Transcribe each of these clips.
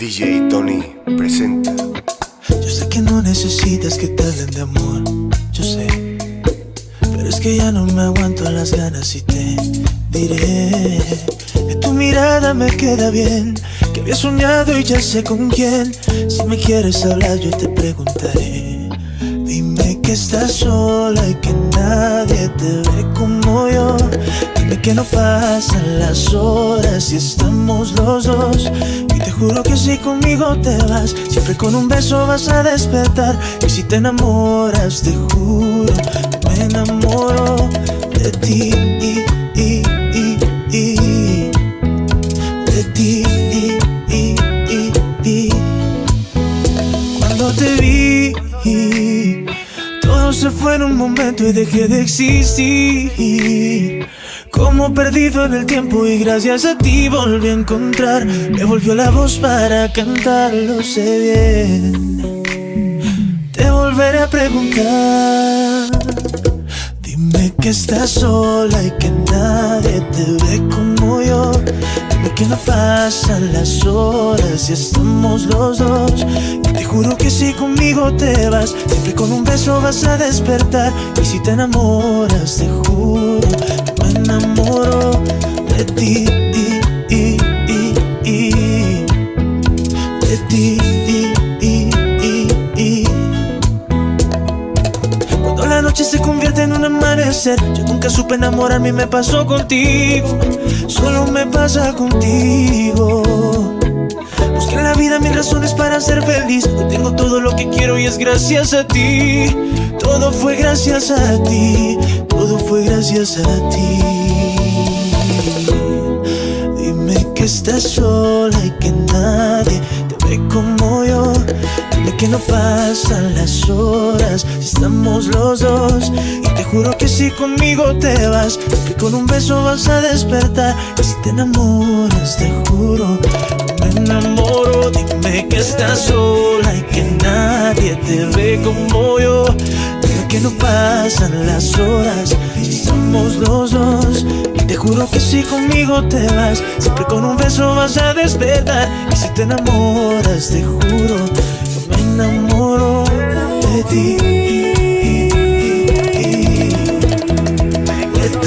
DJ Tony presenta. Yo sé que no necesitas que te hablen de amor, yo sé, pero es que ya no me aguanto las ganas y te diré que tu mirada me queda bien, que había soñado y ya sé con quién. Si me quieres hablar yo te preguntaré. Dime que estás sola y que nadie te ve como yo. Dime que no pasan las horas y estamos los dos. Y te juro que si conmigo te vas, siempre con un beso vas a despertar. Y si te enamoras, te juro que me enamoro de ti, de ti. Cuando te vi, todo se fue en un momento y dejé de existir. Como perdido en el tiempo y gracias a ti volví a encontrar. Me volvió la voz para cantar, lo sé bien. Te volveré a preguntar. Dime que estás sola y que nadie te ve como yo. Dime que no pasan las horas y estamos los dos. Y te juro que si conmigo te vas, siempre con un beso vas a despertar. Y si te enamoras, te juro que me enamoro de ti, de ti. Cuando la noche se convierte en un amanecer, yo nunca supe enamorarme y me pasó contigo. Solo me pasa contigo. Busqué en la vida mil razones para ser feliz. Hoy tengo todo lo que quiero y es gracias a ti. Todo fue gracias a ti. Todo fue gracias a ti. Dime que estás sola y que nadie te ve como yo. Dime que no pasan las horas si estamos los dos. Y te juro que si conmigo te vas, que con un beso vas a despertar. Y si te enamoras, te juro que me enamoro. Dime que estás sola y que nadie te ve como yo. Dime que no pasan las horas si estamos los dos. Y te juro que si conmigo te vas, siempre con un beso vas a despertar. Y si te enamoras, te juro que me enamoro de ti, de ti.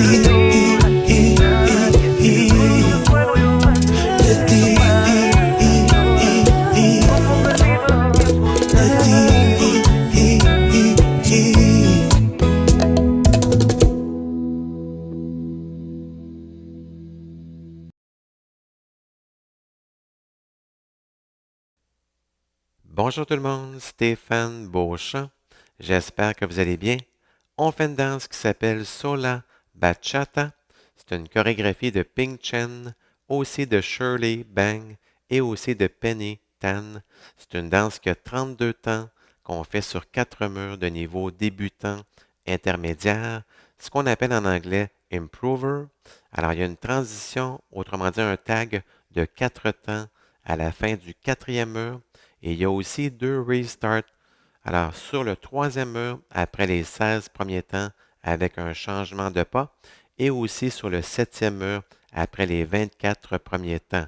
Bonjour tout le monde, Stéphane Beauchamp. J'espère que vous allez bien. On fait une danse qui s'appelle Sola Bachata. C'est une chorégraphie de Ping Chen, aussi de Shirley Bang et aussi de Penny Tan. C'est une danse qui a 32 temps, qu'on fait sur 4 murs de niveau débutant, intermédiaire, ce qu'on appelle en anglais improver. Alors, il y a une transition, autrement dit un tag de 4 temps à la fin du 4e mur. Et il y a aussi 2 restarts. Alors, sur le 3e mur, après les 16 premiers temps, avec un changement de pas, et aussi sur le 7e mur, après les 24 premiers temps.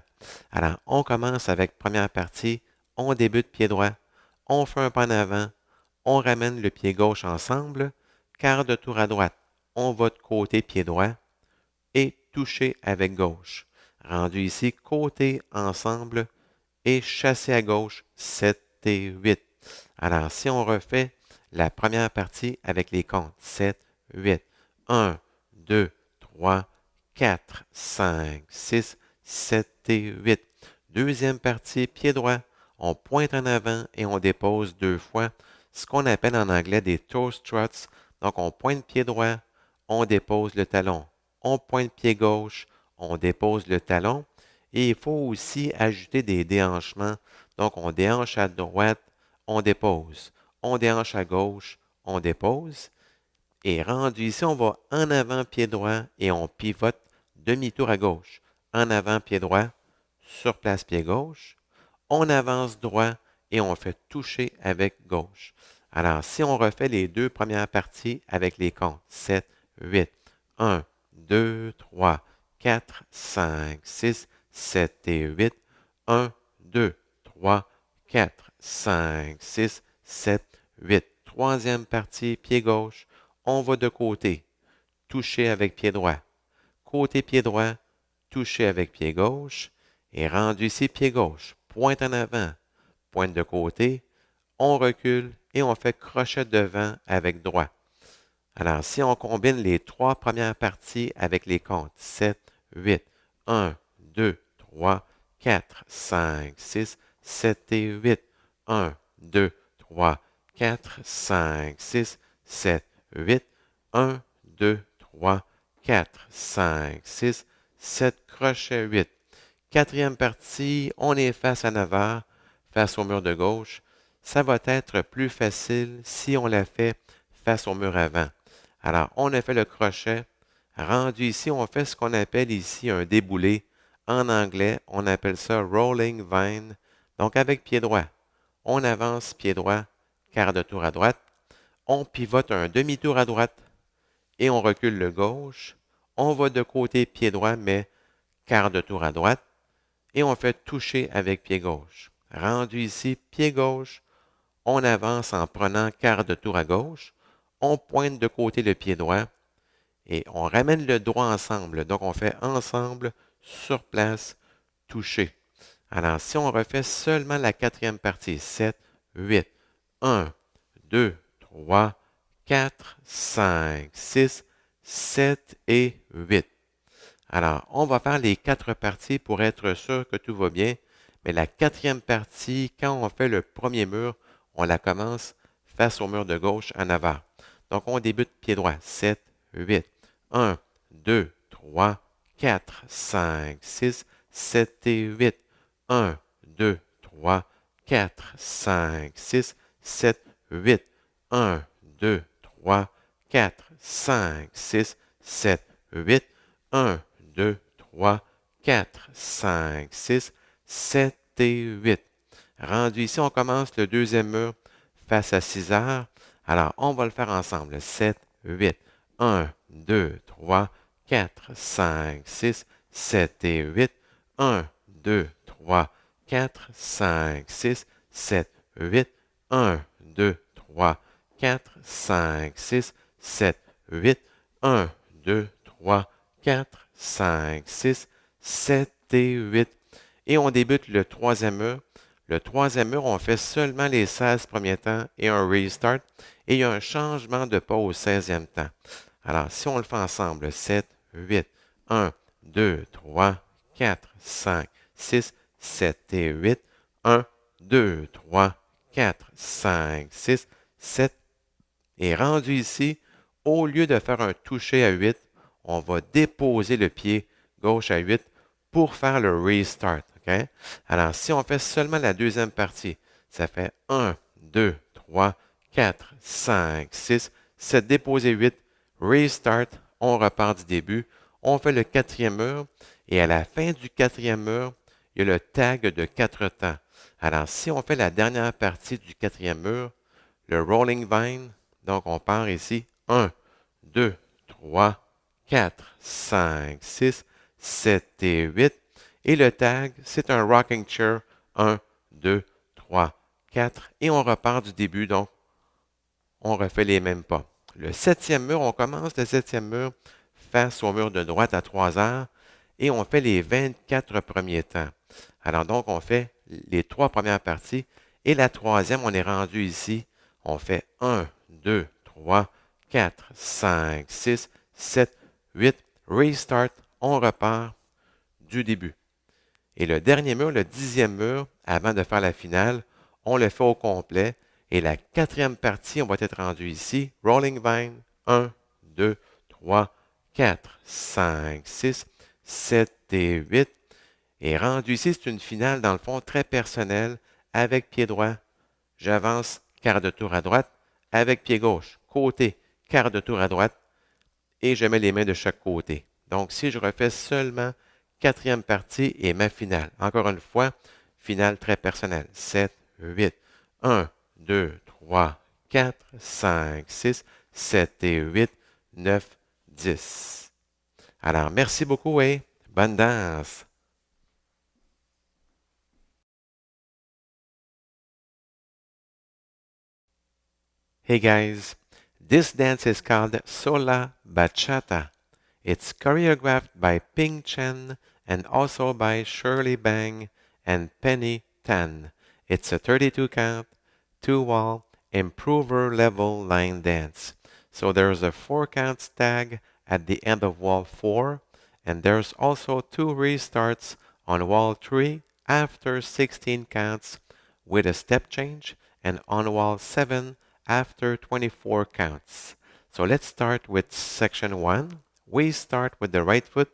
Alors, on commence avec première partie, on débute pied droit, on fait un pas en avant, on ramène le pied gauche ensemble, quart de tour à droite, on va de côté pied droit, et toucher avec gauche. Rendu ici, côté ensemble, et chasser à gauche, 7 et 8. Alors, si on refait la première partie avec les comptes, 7, 8, 1, 2, 3, 4, 5, 6, 7 et 8. Deuxième partie, pied droit, on pointe en avant et on dépose 2 fois, ce qu'on appelle en anglais des toe struts. Donc, on pointe pied droit, on dépose le talon. On pointe pied gauche, on dépose le talon. Et il faut aussi ajouter des déhanchements. Donc, on déhanche à droite, on dépose. On déhanche à gauche, on dépose. Et rendu ici, on va en avant, pied droit, et on pivote demi-tour à gauche. En avant, pied droit, sur place, pied gauche. On avance droit et on fait toucher avec gauche. Alors, si on refait les 2 premières parties avec les comptes, 7, 8, 1, 2, 3, 4, 5, 6, 7 et 8, 1, 2, 3, 3, 4, 5, 6, 7, 8. Troisième partie, pied gauche. On va de côté. Toucher avec pied droit. Côté pied droit, toucher avec pied gauche. Et rendu ici, pied gauche. Pointe en avant, pointe de côté. On recule et on fait crochet devant avec droit. Alors, si on combine les trois premières parties avec les comptes, 7, 8, 1, 2, 3, 4, 5, 6, 7 et 8. 1, 2, 3, 4, 5, 6, 7, 8. 1, 2, 3, 4, 5, 6, 7, crochet 8. Quatrième partie, on est face à 9 heures, face au mur de gauche. Ça va être plus facile si on la fait face au mur avant. Alors, on a fait le crochet. Rendu ici, on fait ce qu'on appelle ici un déboulé. En anglais, on appelle ça rolling vine. Donc, avec pied droit, on avance pied droit, quart de tour à droite. On pivote un demi-tour à droite et on recule le gauche. On va de côté pied droit, mais quart de tour à droite. Et on fait toucher avec pied gauche. Rendu ici, pied gauche, on avance en prenant quart de tour à gauche. On pointe de côté le pied droit et on ramène le droit ensemble. Donc, on fait ensemble, sur place, toucher. Alors, si on refait seulement la quatrième partie, 7, 8, 1, 2, 3, 4, 5, 6, 7 et 8. Alors, on va faire les quatre parties pour être sûr que tout va bien. Mais la quatrième partie, quand on fait le premier mur, on la commence face au mur de gauche en avant. Donc, on débute pied droit. 7, 8, 1, 2, 3, 4, 5, 6, 7 et 8. 1, 2, 3, 4, 5, 6, 7, 8. 1, 2, 3, 4, 5, 6, 7, 8. 1, 2, 3, 4, 5, 6, 7 et 8. Rendu ici, on commence le deuxième mur face à 6 heures. Alors, on va le faire ensemble. 7, 8, 1, 2, 3, 4, 5, 6, 7 et 8. 1, 2, 3, 4, 5, 6, 7, 8. 1, 2, 3, 4, 5, 6, 7, 8. 1, 2, 3, 4, 5, 6, 7 et 8. Et on débute le troisième mur. Le troisième mur, on fait seulement les 16 premiers temps et un restart. Et il y a un changement de pas au 16e temps. Alors, si on le fait ensemble, 7, 8, 1, 2, 3, 4, 5, 6, 7 et 8. 1, 2, 3, 4, 5, 6, 7. Et rendu ici, au lieu de faire un toucher à 8, on va déposer le pied gauche à 8 pour faire le restart. Okay? Alors, si on fait seulement la deuxième partie, ça fait 1, 2, 3, 4, 5, 6, 7, déposer 8, restart, on repart du début, on fait le quatrième mur, et à la fin du quatrième mur, il y a le tag de 4 temps. Alors, si on fait la dernière partie du quatrième mur, le rolling vine, donc on part ici, 1, 2, 3, 4, 5, 6, 7 et 8. Et le tag, c'est un rocking chair, 1, 2, 3, 4. Et on repart du début, donc on refait les mêmes pas. Le septième mur, on commence le septième mur face au mur de droite à 3 heures et on fait les 24 premiers temps. Alors donc, on fait les 3 premières parties et la troisième, on est rendu ici. On fait 1, 2, 3, 4, 5, 6, 7, 8. Restart, on repart du début. Et le dernier mur, le 10e mur, avant de faire la finale, on le fait au complet. Et la quatrième partie, on va être rendu ici. Rolling vine, 1, 2, 3, 4, 5, 6, 7 et 8. Et rendu ici, c'est une finale, dans le fond, très personnelle, avec pied droit. J'avance, quart de tour à droite, avec pied gauche, côté, quart de tour à droite, et je mets les mains de chaque côté. Donc, si je refais seulement quatrième partie et ma finale. Encore une fois, finale très personnelle. 7, 8, 1, 2, 3, 4, 5, 6, 7 et 8, 9, 10. Alors, merci beaucoup et bonne danse. Hey guys, this dance is called Sola Bachata. It's choreographed by Ping Chen and also by Shirley Bang and Penny Tan. It's a 32 count, 2 wall, improver level line dance. So there's a 4 count tag at the end of wall 4, and there's also 2 restarts on wall 3 after 16 counts with a step change, and on wall 7 after 24 counts. So let's start with section 1. We start with the right foot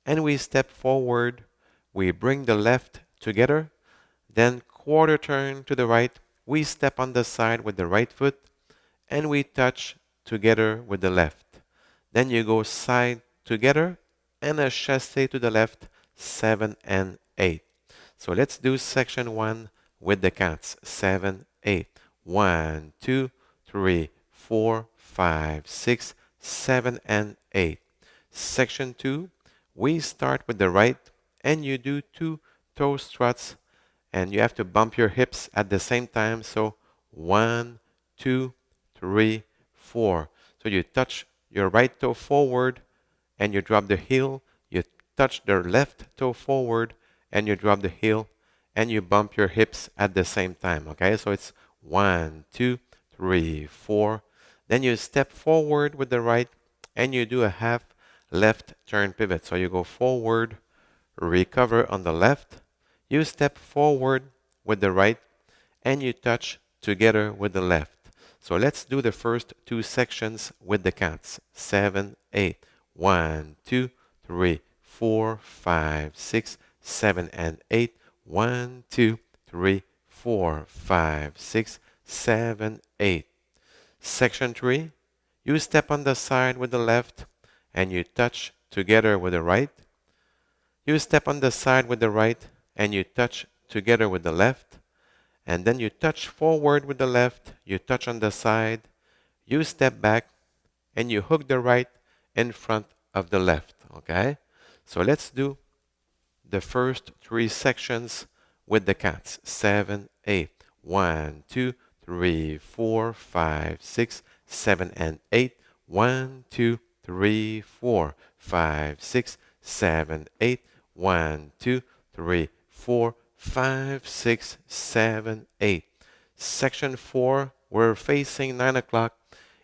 and we step forward. We bring the left together, then quarter turn to the right. We step on the side with the right foot and we touch together with the left. Then you go side together and a chassé to the left, 7 and 8. So let's do section 1 with the counts, 7, 8. 1, 2, 3, 4, 5, 6, 7, and 8. Section 2, we start with the right and you do 2 toe struts and you have to bump your hips at the same time. So 1, 2, 3, 4. So you touch your right toe forward and you drop the heel. You touch the left toe forward and you drop the heel and you bump your hips at the same time. Okay, so it's 1, 2, 3, 4. Then you step forward with the right and you do a half left turn pivot. So you go forward, recover on the left. You step forward with the right and you touch together with the left. So let's do the first 2 sections with the counts. 7, 8. 1, 2, 3, 4, 5, 6, 7, and 8. 1, 2, 3, 4, 5, 6, 7, 8. Section 3, you step on the side with the left and you touch together with the right. You step on the side with the right and you touch together with the left. And then you touch forward with the left, you touch on the side, you step back and you hook the right in front of the left. Okay? So let's do the first 3 sections with the counts. 7, 8. 1, 2, 3, 4, 5, 6, 7, and 8. 1, 2, 3, 4, 5, 6, 7, 8. 1, 2, 3, 4, 5, 6, 7, 8. Section 4, we're facing 9 o'clock.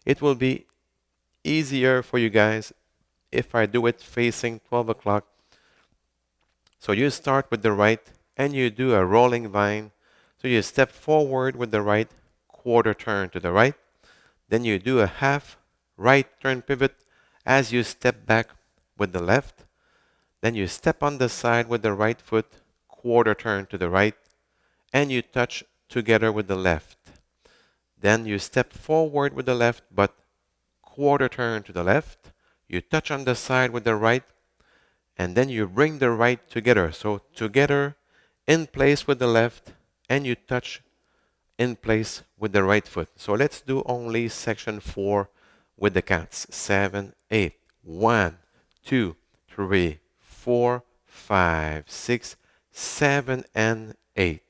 It will be easier for you guys if I do it facing 12 o'clock. So you start with the right and you do a rolling vine. So you step forward with the right, quarter turn to the right. Then you do a half right turn pivot as you step back with the left. Then you step on the side with the right foot, quarter turn to the right, and you touch together with the left. Then you step forward with the left, but quarter turn to the left. You touch on the side with the right, and then you bring the right together. So together, in place with the left, and you touch in place with the right foot. So let's do only section 4 with the counts. 7, 8. 1, 2, 3, 4, 5, 6, 7, and 8.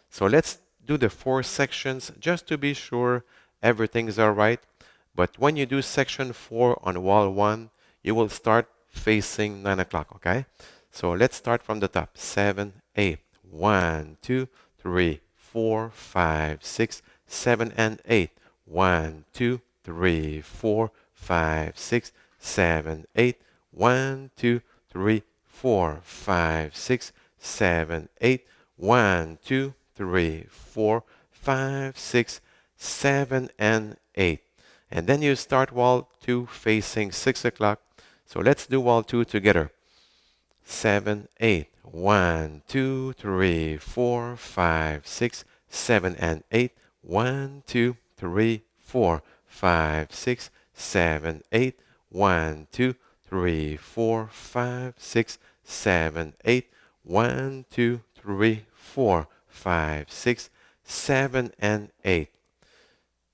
So let's do the 4 sections just to be sure everything's all right. But when you do section 4 on wall 1, you will start facing 9 o'clock, okay? So let's start from the top. 7, 8. 1, 2, 3, 4, 5, 6, 7, and 8. 1, 2, 3, 4, 5, 6, 7, 8. 1, 2, 3, 4, 5, 6, 7, 8. 1, 2, 3, 4, 5, 6, 7, and 8. And then you start wall 2 facing 6 o'clock. So let's do wall 2 together. 7, 8. 1, 2, 3, 4, 5, 6, 7, and 8. 1, 2, 3, 4, 5, 6, 7, 8. 1, 2, 3, 4, 5, 6, 7, 8. 1, 2, 3, 4, 5, 6, 7, and 8.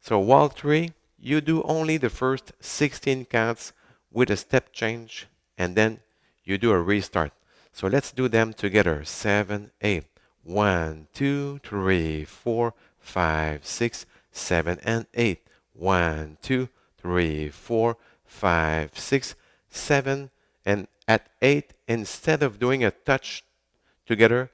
So wall 3, you do only the first 16 counts with a step change, and then you do a restart. So let's do them together. 7, 8. 1, 2, 3, 4, 5, 6, 7, and 8. 1, 2, 3, 4, 5, 6, 7, and at 8, instead of doing a touch together,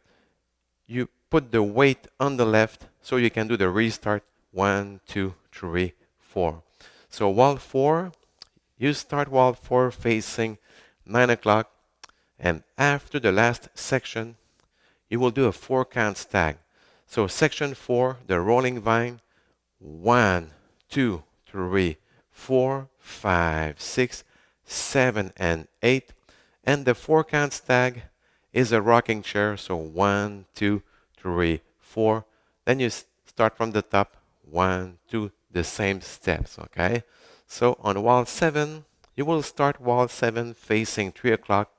you put the weight on the left so you can do the restart. 1, 2, 3, 4. So wall 4, you start wall 4 facing 9 o'clock, and after the last section, you will do a 4-count stag. So section 4, the rolling vine, 1, 2, 3, 4, 5, 6, 7, and 8. And the 4-count stag is a rocking chair. So 1, 2, 3, 4. Then you start from the top, 1, 2, the same steps, okay? So on wall 7, you will start wall 7 facing 3 o'clock,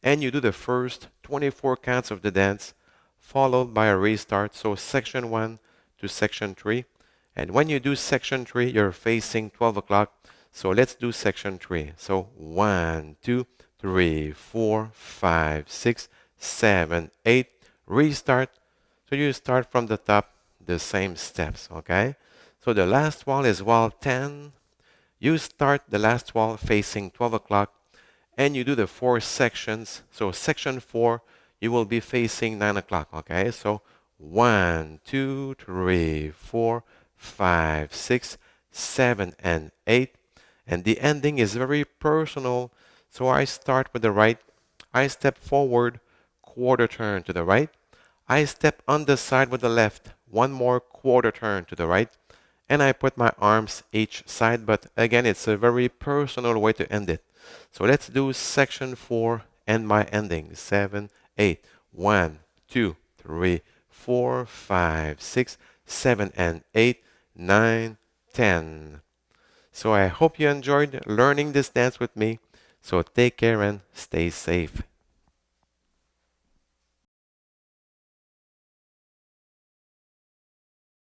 and you do the first 24 counts of the dance, followed by a restart. So section 1 to section 3. And when you do section 3, you're facing 12 o'clock. So let's do section 3. So 1, 2, 3, 4, 5, 6, 7, 8. Restart. So you start from the top, the same steps, okay? So the last wall is wall 10. You start the last wall facing 12 o'clock, and you do the 4 sections. So section 4, you will be facing 9 o'clock, okay? So 1, 2, 3, 4, 5, 6, 7, and 8. And the ending is very personal. So I start with the right. I step forward, quarter turn to the right. I step on the side with the left, one more quarter turn to the right. And I put my arms each side. But again, it's a very personal way to end it. So let's do section 4 and my ending. 7, 8. 1, 2, 3, 4, 5, 6, 7, and 8, 9, 10. So I hope you enjoyed learning this dance with me. So take care and stay safe.